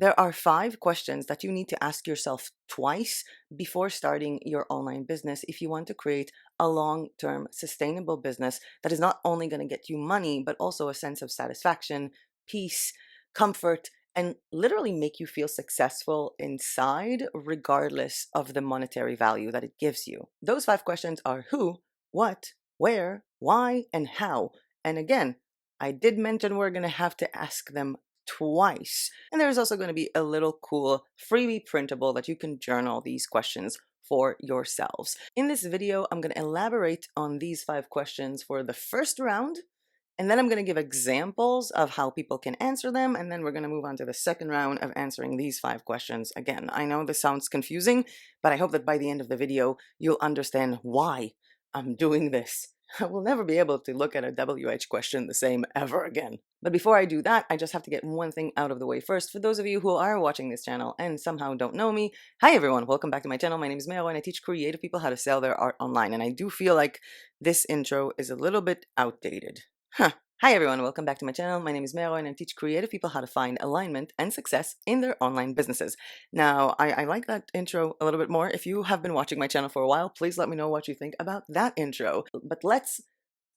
There are 5 questions that you need to ask yourself twice before starting your online business if you want to create a long-term sustainable business that is not only going to get you money, but also a sense of satisfaction, peace, comfort, and literally make you feel successful inside, regardless of the monetary value that it gives you. Those 5 questions are who, what, where, why, and how. And again, I did mention we're going to have to ask them twice. And there's also going to be a little cool freebie printable that you can journal these questions for yourselves. In this video, I'm going to elaborate on these 5 questions for the first round, and then I'm going to give examples of how people can answer them, and then we're going to move on to the second round of answering these 5 questions again. I know this sounds confusing, but I hope that by the end of the video, you'll understand why I'm doing this. I will never be able to look at a WH question the same ever again. But before I do that, I just have to get one thing out of the way first. For those of you who are watching this channel and somehow don't know me, hi everyone, welcome back to my channel. My name is Mero and I teach creative people how to sell their art online. And I do feel like this intro is a little bit outdated. Hi everyone, welcome back to my channel. My name is Mero and I teach creative people how to find alignment and success in their online businesses. Now, I like that intro a little bit more. If you have been watching my channel for a while, please let me know what you think about that intro. But let's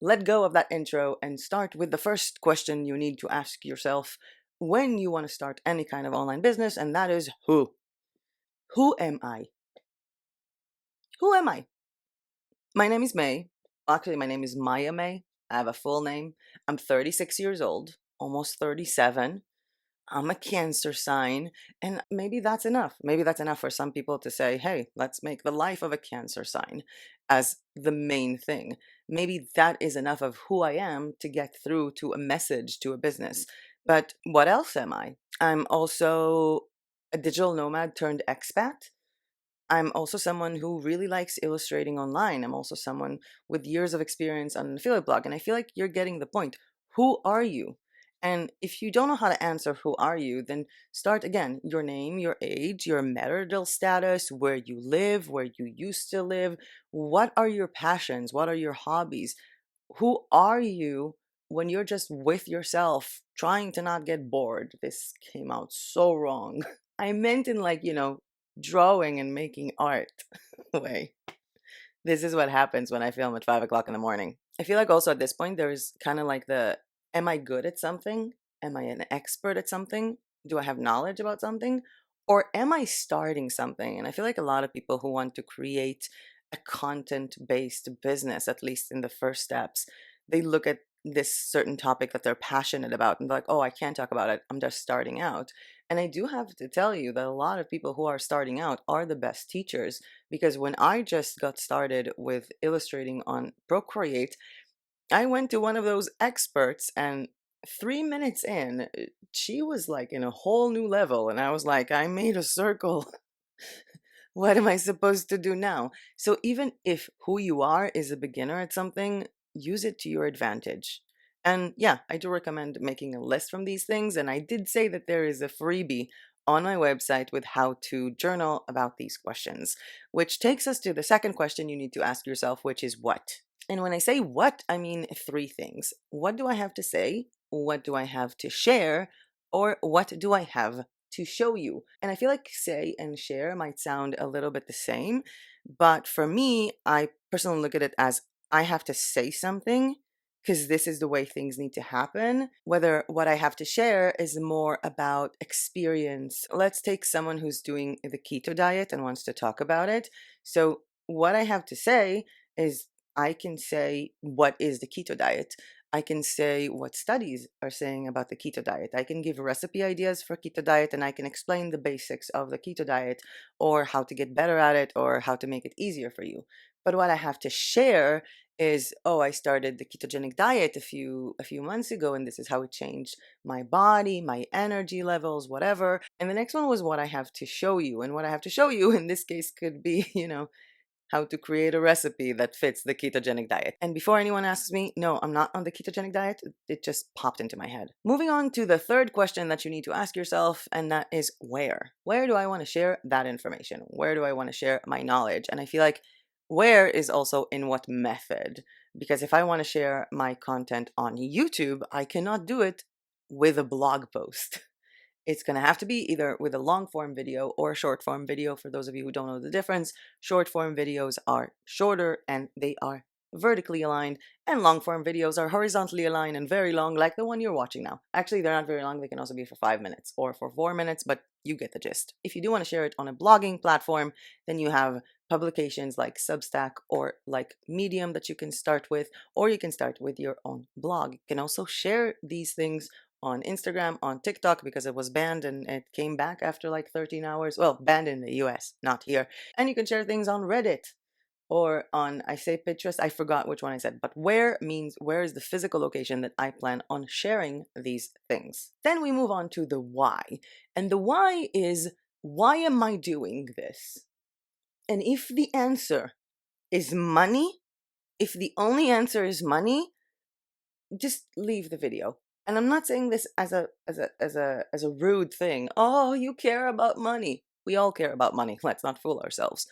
let go of that intro and start with the first question you need to ask yourself when you want to start any kind of online business, and that is who? Who am I? Who am I? My name is May. Actually, my name is Maya May. I have a full name. I'm 36 years old, almost 37. I'm a Cancer sign, and maybe that's enough. Maybe that's enough for some people to say, hey, let's make the life of a Cancer sign as the main thing. Maybe that is enough of who I am to get through to a message to a business. But what else am I? I'm also a digital nomad turned expat. I'm also someone who really likes illustrating online. I'm also someone with years of experience on an affiliate blog. And I feel like you're getting the point. Who are you? And if you don't know how to answer who are you, then start again. Your name, your age, your marital status, where you live, where you used to live. What are your passions? What are your hobbies? Who are you when you're just with yourself, trying to not get bored? This came out so wrong. I meant in like, drawing and making art way. This is what happens when I film at 5 o'clock in the morning. I feel like also at this point, there's kind of like am I good at something? Am I an expert at something? Do I have knowledge about something? Or am I starting something? And I feel like a lot of people who want to create a content-based business, at least in the first steps, they look at this certain topic that they're passionate about and they're like, oh, I can't talk about it. I'm just starting out. And I do have to tell you that a lot of people who are starting out are the best teachers, because when I just got started with illustrating on Procreate, I went to one of those experts, and 3 minutes in, she was like in a whole new level. And I was like, I made a circle. What am I supposed to do now? So even if who you are is a beginner at something, use it to your advantage. And yeah, I do recommend making a list from these things. And I did say that there is a freebie on my website with how to journal about these questions, which takes us to the second question you need to ask yourself, which is what? And when I say what, I mean 3 things. What do I have to say? What do I have to share? Or what do I have to show you? And I feel like say and share might sound a little bit the same, but for me, I personally look at it as I have to say something because this is the way things need to happen. Whether what I have to share is more about experience. Let's take someone who's doing the keto diet and wants to talk about it. So, what I have to say is I can say what is the keto diet. I can say what studies are saying about the keto diet. I can give recipe ideas for keto diet, and I can explain the basics of the keto diet or how to get better at it or how to make it easier for you. But what I have to share is, oh, I started the ketogenic diet a few months ago, and this is how it changed my body, my energy levels, whatever. And the next one was what I have to show you. And what I have to show you in this case could be, how to create a recipe that fits the ketogenic diet. And before anyone asks me, no, I'm not on the ketogenic diet. It just popped into my head. Moving on to the third question that you need to ask yourself, and that is where? Where do I want to share that information? Where do I want to share my knowledge? And I feel like where is also in what method. Because if I want to share my content on YouTube, I cannot do it with a blog post. It's going to have to be either with a long form video or a short form video. For those of you who don't know the difference, short form videos are shorter and they are vertically aligned, and long form videos are horizontally aligned and very long, like the one you're watching now. Actually, they're not very long. They can also be for 5 minutes or for 4 minutes, but you get the gist. If you do want to share it on a blogging platform, then you have publications like Substack or like Medium that you can start with, or you can start with your own blog. You can also share these things on Instagram, on TikTok, because it was banned and it came back after like 13 hours. Well, banned in the US, not here. And you can share things on Reddit or on, I say Pinterest, I forgot which one I said, but where means where is the physical location that I plan on sharing these things. Then we move on to the why. And the why is, why am I doing this? And if the answer is money, if the only answer is money, just leave the video. And I'm not saying this as a rude thing. Oh, you care about money. We all care about money. Let's not fool ourselves.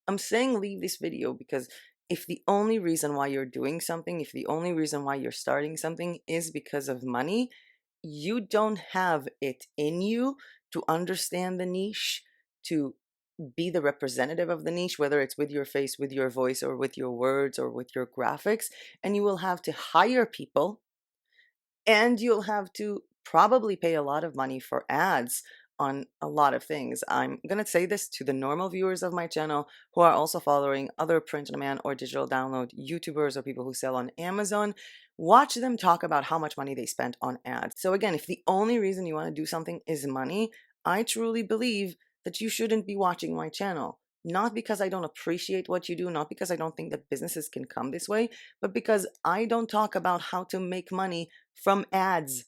I'm saying leave this video because if the only reason why you're doing something, if the only reason why you're starting something is because of money, you don't have it in you to understand the niche, to be the representative of the niche, whether it's with your face, with your voice, or with your words, or with your graphics. And you will have to hire people, and you'll have to probably pay a lot of money for ads on a lot of things. I'm going to say this to the normal viewers of my channel who are also following other print on demand or digital download YouTubers or people who sell on Amazon. Watch them talk about how much money they spent on ads. So again, if the only reason you want to do something is money, I truly believe that you shouldn't be watching my channel. Not because I don't appreciate what you do, not because I don't think that businesses can come this way, but because I don't talk about how to make money from ads.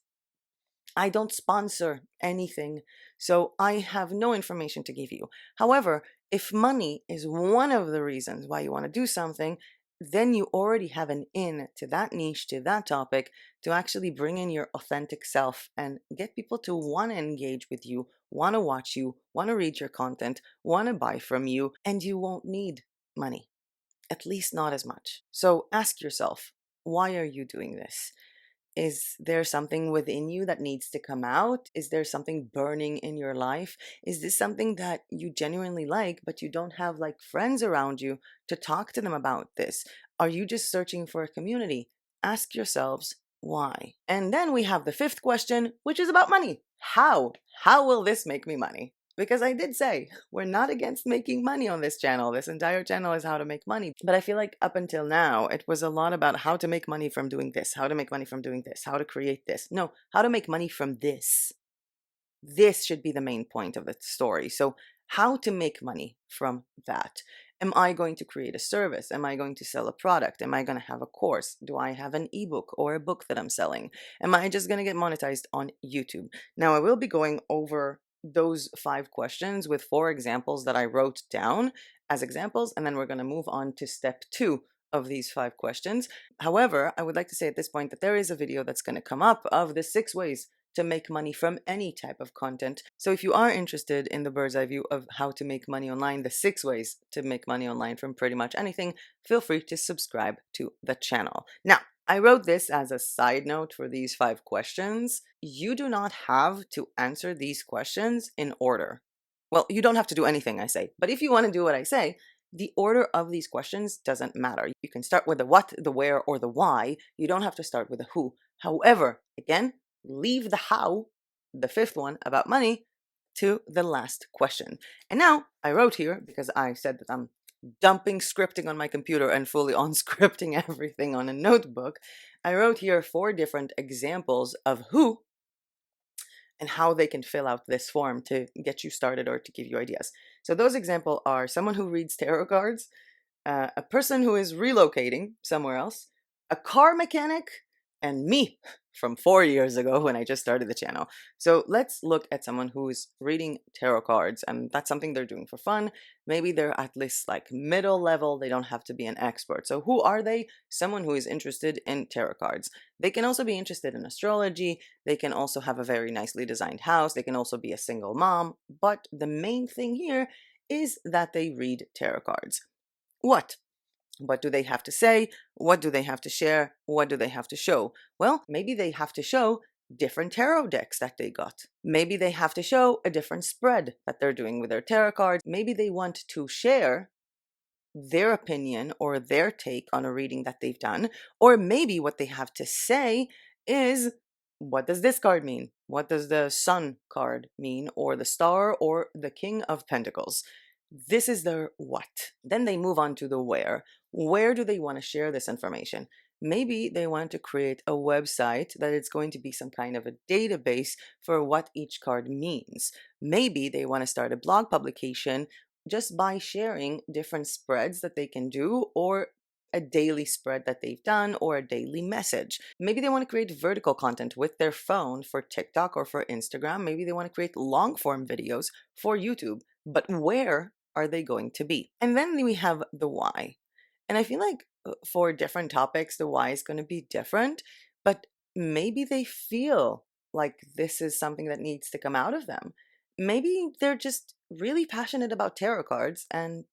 I don't sponsor anything, so I have no information to give you. However, if money is one of the reasons why you want to do something, then you already have an in to that niche, to that topic, to actually bring in your authentic self and get people to want to engage with you, want to watch you, want to read your content, want to buy from you, and you won't need money, at least not as much. So ask yourself, why are you doing this? Is there something within you that needs to come out? Is there something burning in your life? Is this something that you genuinely like, but you don't have like friends around you to talk to them about this? Are you just searching for a community? Ask yourselves why. And then we have the fifth question, which is about money. How? How will this make me money? Because I did say we're not against making money on this channel. This entire channel is how to make money. But I feel like up until now, it was a lot about how to make money from doing this, how to make money from doing this, how to create this. No, how to make money from this. This should be the main point of the story. So, how to make money from that? Am I going to create a service? Am I going to sell a product? Am I going to have a course? Do I have an ebook or a book that I'm selling? Am I just going to get monetized on YouTube? Now, I will be going over those 5 questions with 4 examples that I wrote down as examples, and then we're going to move on to step 2 of these 5 questions. However, I would like to say at this point that there is a video that's going to come up of the 6 ways to make money from any type of content. So if you are interested in the bird's eye view of how to make money online, the 6 ways to make money online from pretty much anything, feel free to subscribe to the channel. Now, I wrote this as a side note for these 5 questions. You do not have to answer these questions in order. Well, you don't have to do anything I say, but if you want to do what I say, the order of these questions doesn't matter. You can start with the what, the where, or the why. You don't have to start with the who. However, again, leave the how, the 5th one about money, to the last question. And now I wrote here, because I said that I'm dumping scripting on my computer and fully unscripting everything on a notebook, I wrote here 4 different examples of who and how they can fill out this form to get you started or to give you ideas. So those examples are someone who reads tarot cards, a person who is relocating somewhere else, a car mechanic, and me from 4 years ago when I just started the channel. So let's look at someone who's reading tarot cards, and that's something they're doing for fun. Maybe they're at least like middle level, they don't have to be an expert. So who are they? Someone who is interested in tarot cards. They can also be interested in astrology, they can also have a very nicely designed house, they can also be a single mom, but the main thing here is that they read tarot cards. What do they have to say? What do they have to share? What do they have to show? Well, maybe they have to show different tarot decks that they got. Maybe they have to show a different spread that they're doing with their tarot cards. Maybe they want to share their opinion or their take on a reading that they've done. Or maybe what they have to say is, what does this card mean? What does the Sun card mean? Or the Star or the King of Pentacles? This is their what. Then they move on to the where. Where do they want to share this information? Maybe they want to create a website that it's going to be some kind of a database for what each card means. Maybe they want to start a blog publication just by sharing different spreads that they can do, or a daily spread that they've done, or a daily message. Maybe they want to create vertical content with their phone for TikTok or for Instagram. Maybe they want to create long form videos for YouTube. But where are they going to be? And then we have the why. And I feel like for different topics, the why is going to be different, but maybe they feel like this is something that needs to come out of them. Maybe they're just really passionate about tarot cards and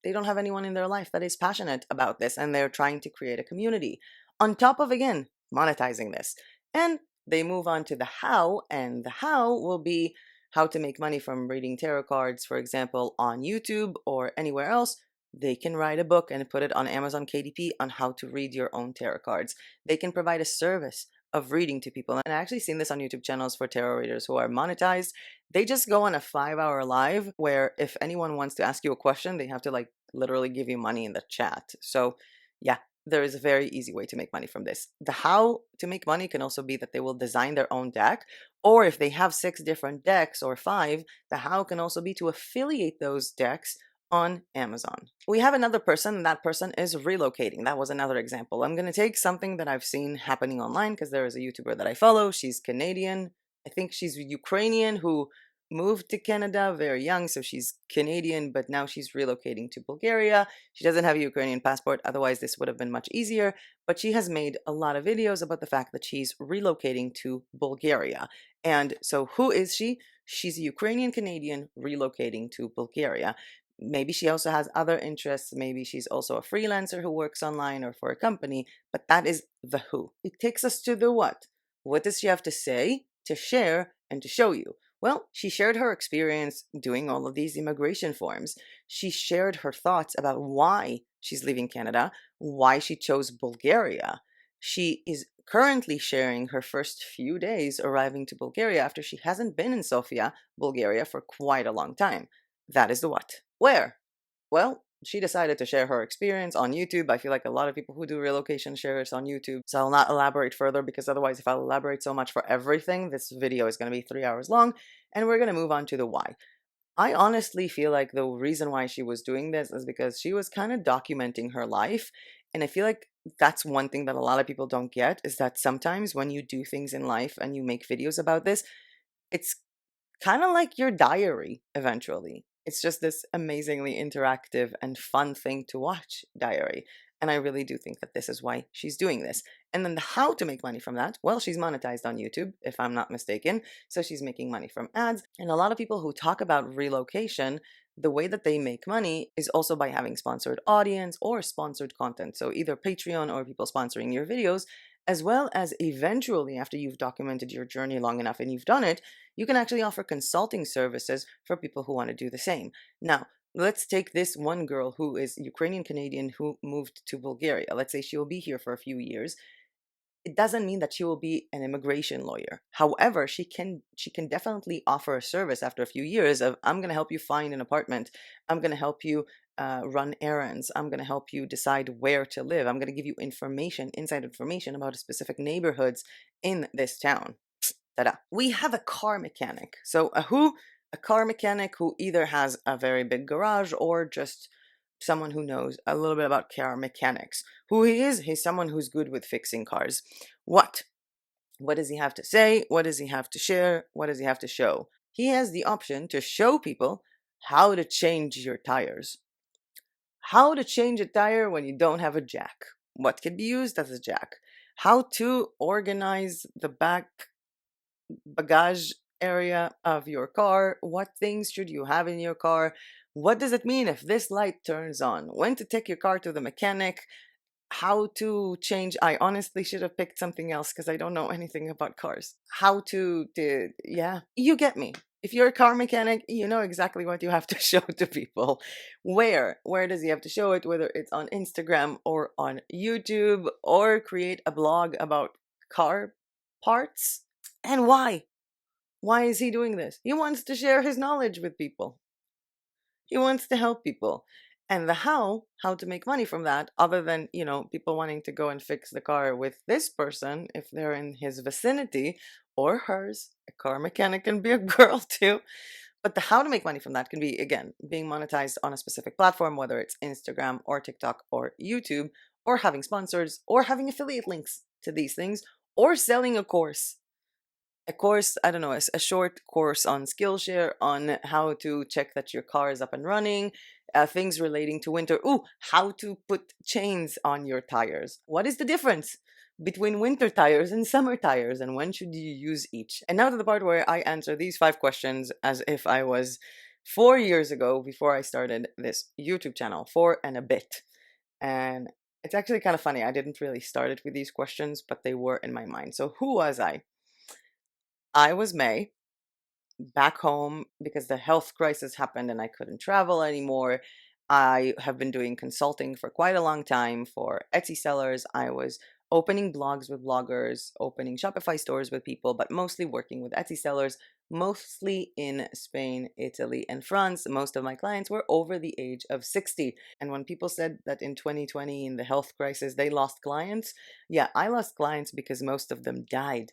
they don't have anyone in their life that is passionate about this and they're trying to create a community. On top of, again, monetizing this. And they move on to the how, and the how will be how to make money from reading tarot cards, for example, on YouTube or anywhere else. They can write a book and put it on Amazon KDP on how to read your own tarot cards. They can provide a service of reading to people. And I actually seen this on YouTube channels for tarot readers who are monetized. They just go on a 5-hour live where if anyone wants to ask you a question, they have to like literally give you money in the chat. So yeah, there is a very easy way to make money from this. The how to make money can also be that they will design their own deck, or if they have 6 different decks or 5, the how can also be to affiliate those decks on Amazon. We have another person, and that person is relocating. That was another example. I'm going to take something that I've seen happening online because there is a YouTuber that I follow. She's Canadian. I think she's Ukrainian who moved to Canada very young, so she's Canadian, but now she's relocating to Bulgaria. She doesn't have a Ukrainian passport, otherwise this would have been much easier, but she has made a lot of videos about the fact that she's relocating to Bulgaria. And so who is she? She's a Ukrainian Canadian relocating to Bulgaria. Maybe she also has other interests. Maybe she's also a freelancer who works online or for a company, but that is the who. It takes us to the what. What does she have to say, to share, and to show you? Well, she shared her experience doing all of these immigration forms. She shared her thoughts about why she's leaving Canada, why she chose Bulgaria. She is currently sharing her first few days arriving to Bulgaria after she hasn't been in Sofia, Bulgaria, for quite a long time. That is the what. Where? Well, she decided to share her experience on YouTube. I feel like a lot of people who do relocation share it on YouTube, so I'll not elaborate further because otherwise if I'll elaborate so much for everything, this video is going to be 3 hours long, and we're going to move on to the why. I honestly feel like the reason why she was doing this is because she was kind of documenting her life, and I feel like that's one thing that a lot of people don't get, is that sometimes when you do things in life and you make videos about this, it's kind of like your diary eventually. It's just this amazingly interactive and fun thing to watch, diary. And I really do think that this is why she's doing this. And then the how to make money from that, well, she's monetized on YouTube, if I'm not mistaken. So she's making money from ads. And a lot of people who talk about relocation, the way that they make money is also by having sponsored audience or sponsored content. So either Patreon or people sponsoring your videos, as well as eventually, after you've documented your journey long enough and you've done it, you can actually offer consulting services for people who want to do the same. Now, let's take this one girl who is Ukrainian Canadian who moved to Bulgaria. Let's say she will be here for a few years. It doesn't mean that she will be an immigration lawyer. However, she can definitely offer a service after a few years of, I'm going to help you find an apartment. I'm going to help you run errands. I'm going to help you decide where to live. I'm going to give you information, inside information about specific neighborhoods in this town. Ta-da. We have a car mechanic. So a who? A car mechanic who either has a very big garage or just someone who knows a little bit about car mechanics. Who he is? He's someone who's good with fixing cars. What? What does he have to say? What does he have to share? What does he have to show? He has the option to show people how to change your tires. How to change a tire when you don't have a jack. What can be used as a jack? How to organize the back bagage area of your car. What things should you have in your car? What does it mean if this light turns on? When to take your car to the mechanic? how to change. I honestly should have picked something else because I don't know anything about cars. How to yeah, you get me. If you're a car mechanic, you know exactly what you have to show to people. Where does he have to show it? Whether it's on Instagram or on YouTube, or create a blog about car parts. And why? Why is he doing this? He wants to share his knowledge with people. He wants to help people. And the how to make money from that, other than, people wanting to go and fix the car with this person if they're in his vicinity or hers. A car mechanic can be a girl too. But the how to make money from that can be, again, being monetized on a specific platform, whether it's Instagram or TikTok or YouTube, or having sponsors, or having affiliate links to these things, or selling a course, I don't know, a short course on Skillshare on how to check that your car is up and running, things relating to winter. Ooh, how to put chains on your tires. What is the difference between winter tires and summer tires, and when should you use each? And now to the part where I answer these 5 questions as if I was 4 years ago before I started this YouTube channel, 4 and a bit. And it's actually kind of funny. I didn't really start it with these questions, but they were in my mind. So who was I? I was May, back home because the health crisis happened and I couldn't travel anymore. I have been doing consulting for quite a long time for Etsy sellers. I was opening blogs with bloggers, opening Shopify stores with people, but mostly working with Etsy sellers, mostly in Spain, Italy, and France. Most of my clients were over the age of 60. And when people said that in 2020, in the health crisis, they lost clients, yeah, I lost clients because most of them died.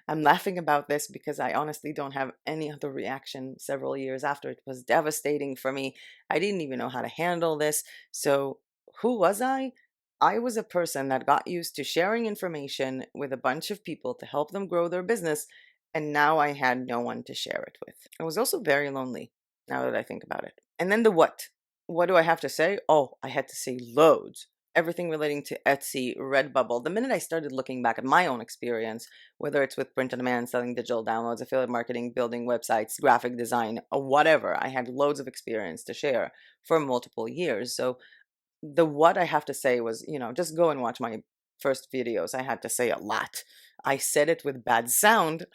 I'm laughing about this because I honestly don't have any other reaction several years after. It was devastating for me. I didn't even know how to handle this. So, who was I? I was a person that got used to sharing information with a bunch of people to help them grow their business, and now I had no one to share it with. I was also very lonely, now that I think about it. And then the what? What do I have to say? Oh, I had to say loads. Everything relating to Etsy, Redbubble. The minute I started looking back at my own experience, whether it's with print on demand, selling digital downloads, affiliate marketing, building websites, graphic design, or whatever, I had loads of experience to share for multiple years. So the what I have to say was, just go and watch my first videos. I had to say a lot. I said it with bad sound,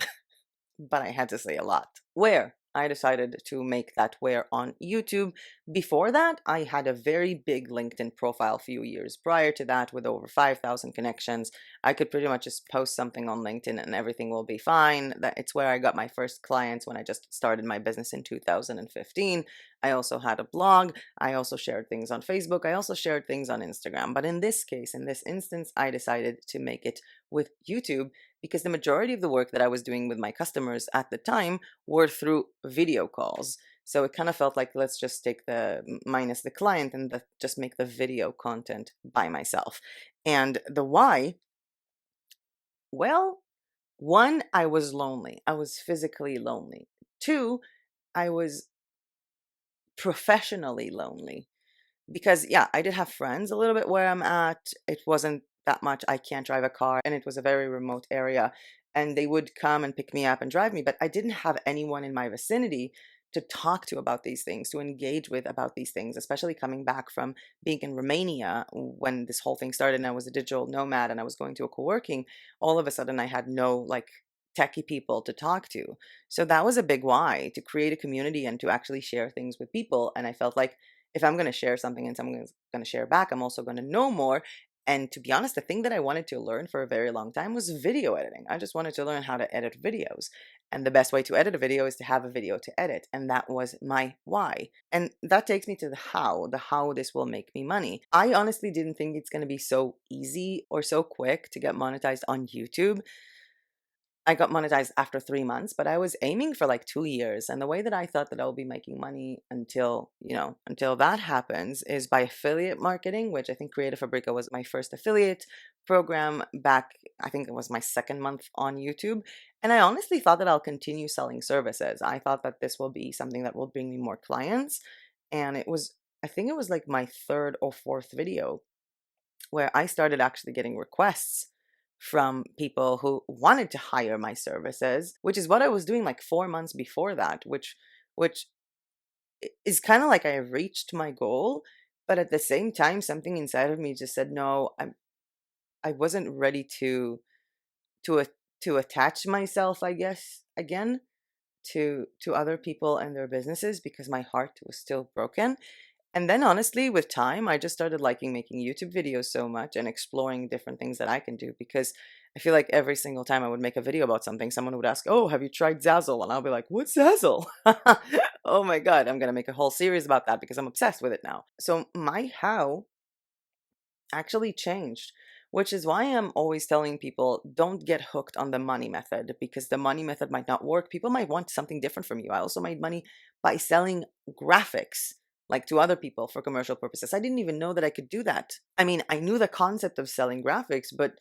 but I had to say a lot. Where? I decided to make that where on YouTube. Before that, I had a very big LinkedIn profile a few years prior to that with over 5,000 connections. I could pretty much just post something on LinkedIn and everything will be fine. It's where I got my first clients when I just started my business in 2015. I also had a blog. I also shared things on Facebook. I also shared things on Instagram. But in this case, in this instance, I decided to make it with YouTube because the majority of the work that I was doing with my customers at the time were through video calls. So it kind of felt like, let's just take the minus the client and just make the video content by myself. And the why, well, one, I was lonely. I was physically lonely. Two, I was professionally lonely. Because yeah, I did have friends a little bit where I'm at. It wasn't that much. I can't drive a car, and it was a very remote area, and they would come and pick me up and drive me, but I didn't have anyone in my vicinity to talk to about these things, to engage with about these things, especially coming back from being in Romania when this whole thing started and I was a digital nomad and I was going to a co-working. All of a sudden I had no like techie people to talk to. So that was a big why, to create a community and to actually share things with people. And I felt like if I'm going to share something and someone's going to share back, I'm also going to know more. And to be honest, the thing that I wanted to learn for a very long time was video editing. I just wanted to learn how to edit videos. And the best way to edit a video is to have a video to edit. And that was my why. And that takes me to the how this will make me money. I honestly didn't think it's going to be so easy or so quick to get monetized on YouTube. I got monetized after 3 months, but I was aiming for like 2 years. And the way that I thought that I'll be making money until that happens is by affiliate marketing, which I think Creative Fabrica was my first affiliate program back. I think it was my second month on YouTube. And I honestly thought that I'll continue selling services. I thought that this will be something that will bring me more clients. And I think it was like my third or fourth video where I started actually getting requests from people who wanted to hire my services, which is what I was doing like 4 months before that, which is kind of like I reached my goal, But at the same time, something inside of me just said, no, I wasn't ready to a- to attach myself, I guess, again to other people and their businesses because my heart was still broken. And then honestly, with time, I just started liking making YouTube videos so much and exploring different things that I can do because I feel like every single time I would make a video about something, someone would ask, "Oh, have you tried Zazzle?" And I'll be like, "What's Zazzle?" Oh my God, I'm gonna make a whole series about that because I'm obsessed with it now. So my how actually changed, which is why I'm always telling people don't get hooked on the money method because the money method might not work. People might want something different from you. I also made money by selling graphics like to other people for commercial purposes. I didn't even know that I could do that. I mean, I knew the concept of selling graphics, but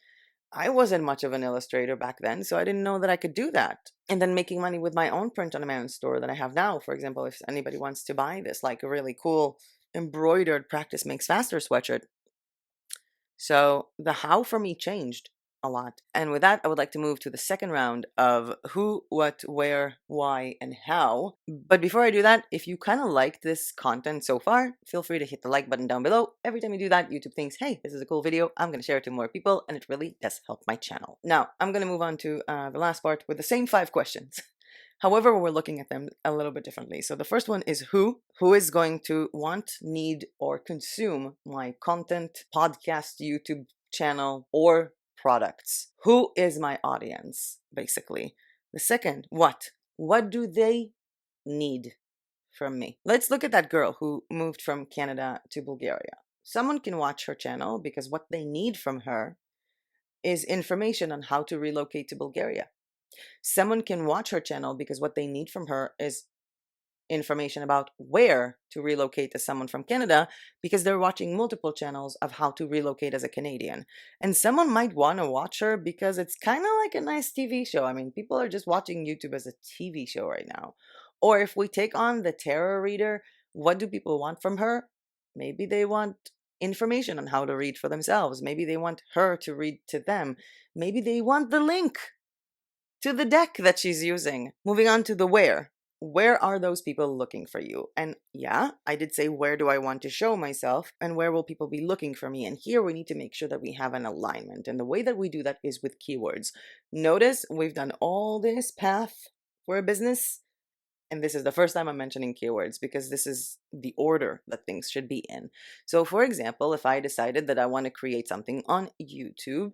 I wasn't much of an illustrator back then, so I didn't know that I could do that. And then making money with my own print on demand store that I have now. For example, if anybody wants to buy this, like a really cool embroidered practice makes faster sweatshirt, so the how for me changed a lot. And with that, I would like to move to the second round of who, what, where, why, and how. But before I do that, if you kind of like this content so far, feel free to hit the like button down below. Every time you do that, YouTube thinks, hey, this is a cool video. I'm going to share it to more people. And it really does help my channel. Now, I'm going to move on to the last part with the same 5 questions. However, we're looking at them a little bit differently. So the first one is who? Who is going to want, need, or consume my content, podcast, YouTube channel, or products? Who is my audience, basically? The second, what? What do they need from me? Let's look at that girl who moved from Canada to Bulgaria. Someone can watch her channel because what they need from her is information on how to relocate to Bulgaria. Someone can watch her channel because what they need from her is information about where to relocate as someone from Canada because they're watching multiple channels of how to relocate as a Canadian. And someone might want to watch her because it's kind of like a nice TV show. I mean, people are just watching YouTube as a TV show right now. Or if we take on the tarot reader, what do people want from her? Maybe they want information on how to read for themselves. Maybe they want her to read to them. Maybe they want the link to the deck that she's using. Moving on to the where. Where are those people looking for you? And yeah, I did say, where do I want to show myself and where will people be looking for me? And here we need to make sure that we have an alignment. And the way that we do that is with keywords. Notice we've done all this path for a business. And this is the first time I'm mentioning keywords because this is the order that things should be in. So, for example, if I decided that I want to create something on YouTube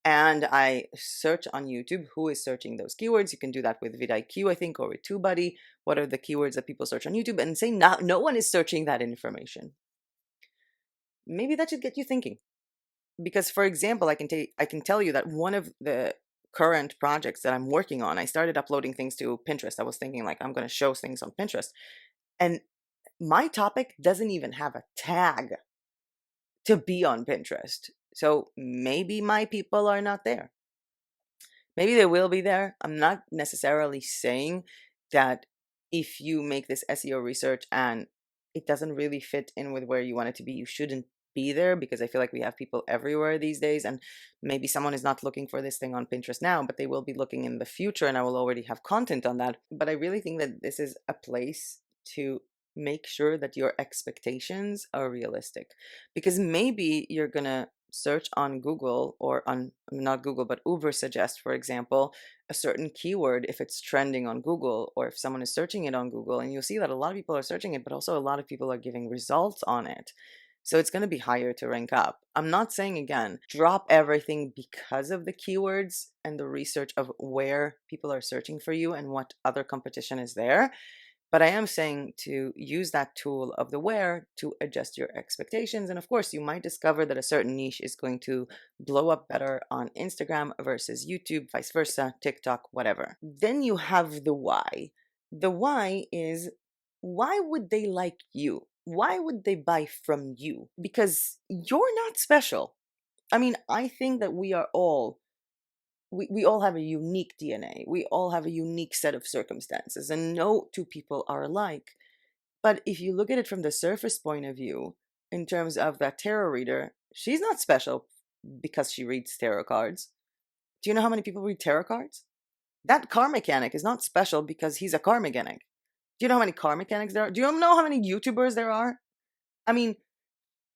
and I search on YouTube who is searching those keywords. You can do that with vidIQ, I think, or with TubeBuddy. What are the keywords that people search on YouTube? And say no one is searching that information. Maybe that should get you thinking. Because, for example, I can tell you that one of the current projects that I'm working on, I started uploading things to Pinterest. I was thinking like I'm going to show things on Pinterest, and my topic doesn't even have a tag to be on Pinterest. So maybe my people are not there. Maybe they will be there. I'm not necessarily saying that if you make this SEO research and it doesn't really fit in with where you want it to be, you shouldn't be there because I feel like we have people everywhere these days. And maybe someone is not looking for this thing on Pinterest now, but they will be looking in the future and I will already have content on that. But I really think that this is a place to make sure that your expectations are realistic because maybe you're going to search on Google or on not Google, but Uber suggest, for example, a certain keyword if it's trending on Google or if someone is searching it on Google, and you'll see that a lot of people are searching it, but also a lot of people are giving results on it. So it's going to be higher to rank up. I'm not saying again, drop everything because of the keywords and the research of where people are searching for you and what other competition is there. But I am saying to use that tool of the where to adjust your expectations. And of course, you might discover that a certain niche is going to blow up better on Instagram versus YouTube, vice versa, TikTok, whatever. Then you have the why. The why is why would they like you? Why would they buy from you? Because you're not special. I mean, I think that we all have a unique DNA. We all have a unique set of circumstances, and no two people are alike. But if you look at it from the surface point of view, in terms of that tarot reader, she's not special because she reads tarot cards. Do you know how many people read tarot cards? That car mechanic is not special because he's a car mechanic. Do you know how many car mechanics there are? Do you know how many YouTubers there are? I mean,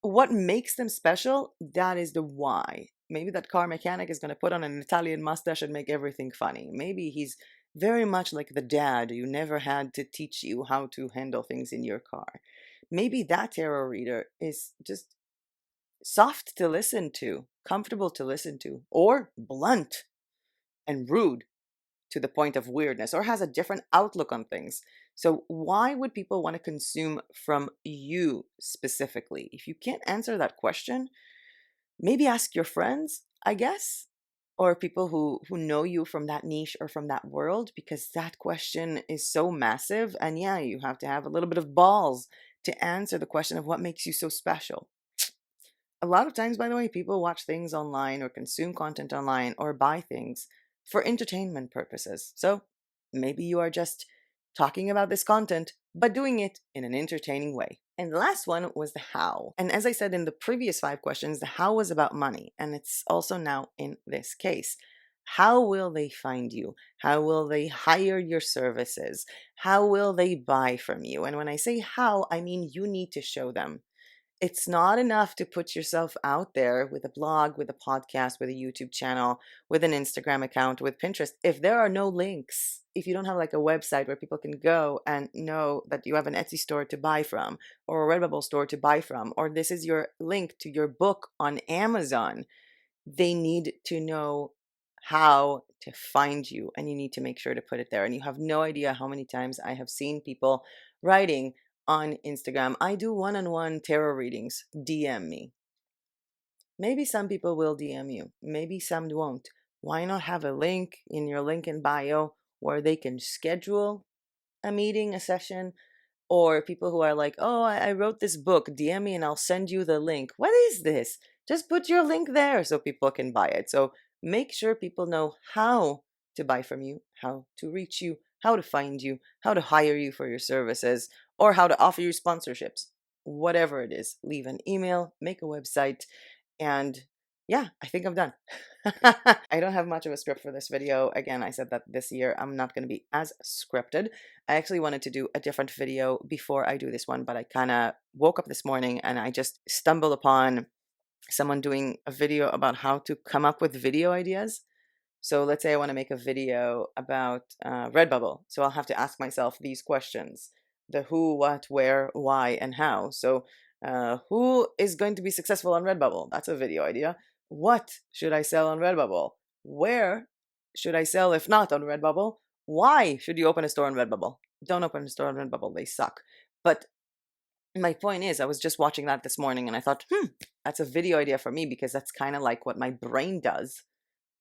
what makes them special, that is the why. Maybe that car mechanic is going to put on an Italian mustache and make everything funny. Maybe he's very much like the dad you never had to teach you how to handle things in your car. Maybe that tarot reader is just soft to listen to, comfortable to listen to, or blunt and rude to the point of weirdness, or has a different outlook on things. So, why would people want to consume from you specifically? If you can't answer that question, maybe ask your friends, I guess, or people who know you from that niche or from that world, because that question is so massive. And yeah, you have to have a little bit of balls to answer the question of what makes you so special. A lot of times, by the way, people watch things online or consume content online or buy things for entertainment purposes. So maybe you are just talking about this content, but doing it in an entertaining way. And the last one was the how. And as I said in the previous 5 questions, the how was about money. And it's also now in this case. How will they find you? How will they hire your services? How will they buy from you? And when I say how, I mean you need to show them. It's not enough to put yourself out there with a blog, with a podcast, with a YouTube channel, with an Instagram account, with Pinterest. If there are no links, if you don't have like a website where people can go and know that you have an Etsy store to buy from, or a Redbubble store to buy from, or this is your link to your book on Amazon, they need to know how to find you, and you need to make sure to put it there. And you have no idea how many times I have seen people writing on Instagram, I do one-on-one tarot readings, DM me. Maybe some people will DM you, maybe some won't. Why not have a link in your link in bio where they can schedule a meeting, a session? Or people who are like, oh, I wrote this book, DM me and I'll send you the link. What is this? Just put your link there so people can buy it. So make sure people know how to buy from you, how to reach you, how to find you, how to hire you for your services, or how to offer you sponsorships. Whatever it is, leave an email, make a website, and yeah, I think I'm done. I don't have much of a script for this video. Again, I said that this year I'm not going to be as scripted. I actually wanted to do a different video before I do this one, but I kind of woke up this morning and I just stumbled upon someone doing a video about how to come up with video ideas. So let's say I want to make a video about Redbubble. So I'll have to ask myself these questions: the who, what, where, why, and how. So who is going to be successful on Redbubble? That's a video idea. What should I sell on Redbubble? Where should I sell if not on Redbubble? Why should you open a store on Redbubble? Don't open a store on Redbubble. They suck. But my point is, I was just watching that this morning and I thought, that's a video idea for me, because that's kind of like what my brain does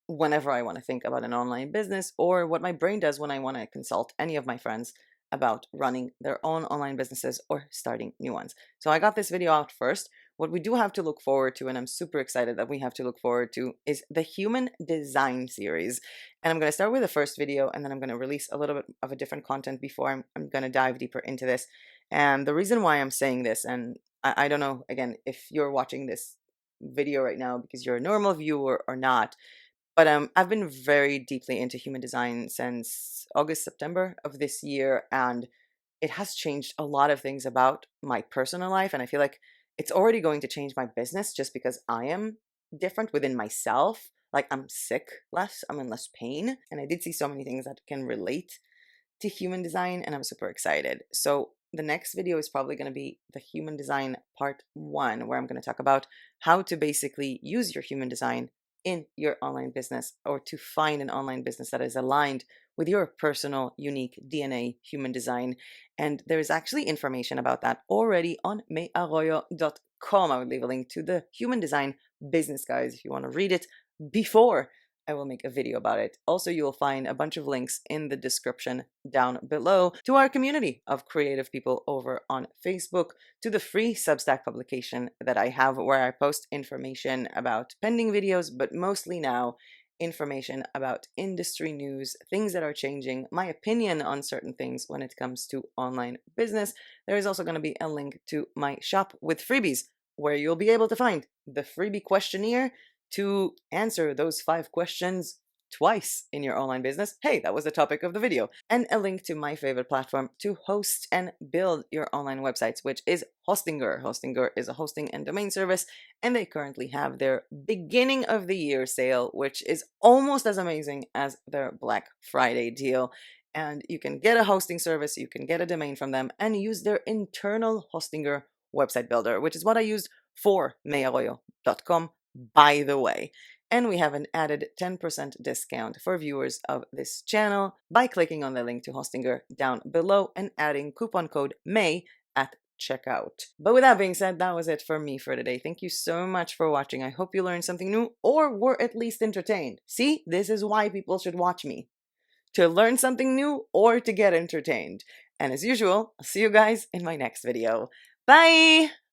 whenever I want to think about an online business, or what my brain does when I want to consult any of my friends about running their own online businesses or starting new ones. So I got this video out first. What we do have to look forward to, and I'm super excited that we have to look forward to, is the human design series. And I'm going to start with the first video, and then I'm going to release a little bit of a different content before I'm going to dive deeper into this. And the reason why I'm saying this, and I don't know, again, if you're watching this video right now because you're a normal viewer or not, but I've been very deeply into human design since August, September of this year, and it has changed a lot of things about my personal life. And I feel like it's already going to change my business just because I am different within myself. Like I'm sick less, I'm in less pain. And I did see so many things that can relate to human design, and I'm super excited. So the next video is probably going to be the human design part 1, where I'm going to talk about how to basically use your human design in your online business, or to find an online business that is aligned with your personal unique DNA human design. And there's actually information about that already on mayarroyo.com. I will leave a link to the human design business, guys, if you want to read it before I will make a video about it. Also, you will find a bunch of links in the description down below to our community of creative people over on Facebook, to the free Substack publication that I have, where I post information about pending videos, but mostly now information about industry news, things that are changing, my opinion on certain things when it comes to online business. There is also going to be a link to my shop with freebies, where you'll be able to find the freebie questionnaire to answer those 5 questions twice in your online business, hey, that was the topic of the video, and a link to my favorite platform to host and build your online websites, which is Hostinger. Hostinger is a hosting and domain service, and they currently have their beginning of the year sale, which is almost as amazing as their Black Friday deal. And you can get a hosting service, you can get a domain from them, and use their internal Hostinger website builder, which is what I used for mearroyo.com, by the way. And we have an added 10% discount for viewers of this channel by clicking on the link to Hostinger down below and adding coupon code MAY at checkout. But with that being said, that was it for me for today. Thank you so much for watching. I hope you learned something new or were at least entertained. See, this is why people should watch me. To learn something new or to get entertained. And as usual, I'll see you guys in my next video. Bye!